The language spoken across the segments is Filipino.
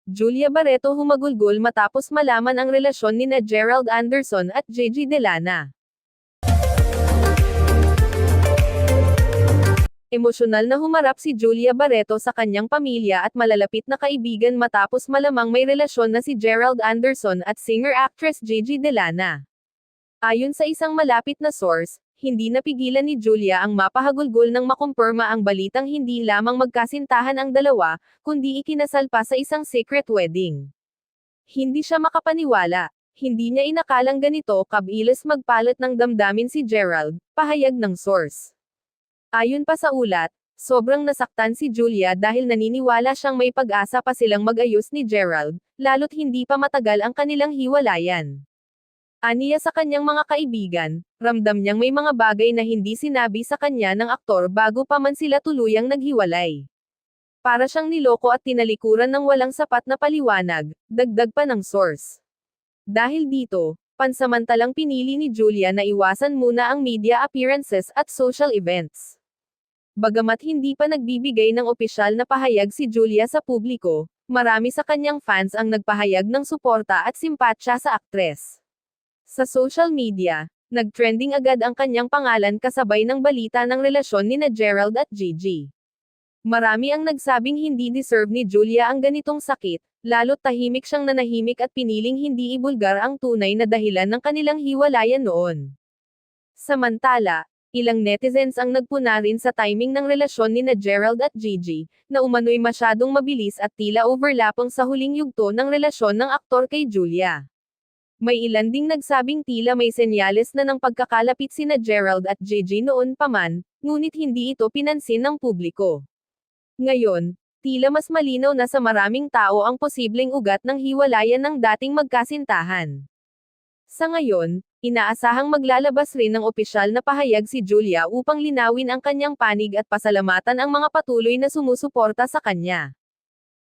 Julia Barreto humagulgol matapos malaman ang relasyon nina Gerald Anderson at Gigi Delana. Emosyonal na humarap si Julia Barreto sa kanyang pamilya at malalapit na kaibigan matapos malamang may relasyon na si Gerald Anderson at singer-actress Gigi Delana. Ayon sa isang malapit na source, hindi napigilan ni Julia ang mapahagulgol nang makumpirma ang balitang hindi lamang magkasintahan ang dalawa, kundi ikinasal pa sa isang secret wedding. Hindi siya makapaniwala. Hindi niya inakalang ganito kabilis magpalat ng damdamin si Gerald, pahayag ng source. Ayon pa sa ulat, sobrang nasaktan si Julia dahil naniniwala siyang may pag-asa pa silang mag-ayos ni Gerald, lalo't hindi pa matagal ang kanilang hiwalayan. Aniya sa kanyang mga kaibigan, ramdam niyang may mga bagay na hindi sinabi sa kanya ng aktor bago pa man sila tuluyang naghiwalay. Para siyang niloko at tinalikuran ng walang sapat na paliwanag, dagdag pa ng source. Dahil dito, pansamantalang pinili ni Julia na iwasan muna ang media appearances at social events. Bagamat hindi pa nagbibigay ng opisyal na pahayag si Julia sa publiko, marami sa kanyang fans ang nagpahayag ng suporta at simpatsya sa aktres. Sa social media, nag-trending agad ang kanyang pangalan kasabay ng balita ng relasyon nina Gerald at Gigi. Marami ang nagsabing hindi deserve ni Julia ang ganitong sakit, lalo't tahimik siyang nanahimik at piniling hindi ibulgar ang tunay na dahilan ng kanilang hiwalayan noon. Samantala, ilang netizens ang nagpuna rin sa timing ng relasyon nina Gerald at Gigi, na umano'y masyadong mabilis at tila overlapang sa huling yugto ng relasyon ng aktor kay Julia. May ilan ding nagsabing tila may senyales na ng pagkakalapit sina Gerald at Gigi noon pa man, ngunit hindi ito pinansin ng publiko. Ngayon, tila mas malinaw na sa maraming tao ang posibleng ugat ng hiwalayan ng dating magkasintahan. Sa ngayon, inaasahang maglalabas rin ng opisyal na pahayag si Julia upang linawin ang kanyang panig at pasalamatan ang mga patuloy na sumusuporta sa kanya.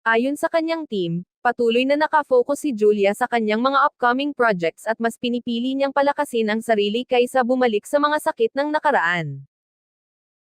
Ayon sa kanyang team, patuloy na nakafocus si Julia sa kanyang mga upcoming projects at mas pinipili niyang palakasin ang sarili kaysa bumalik sa mga sakit ng nakaraan.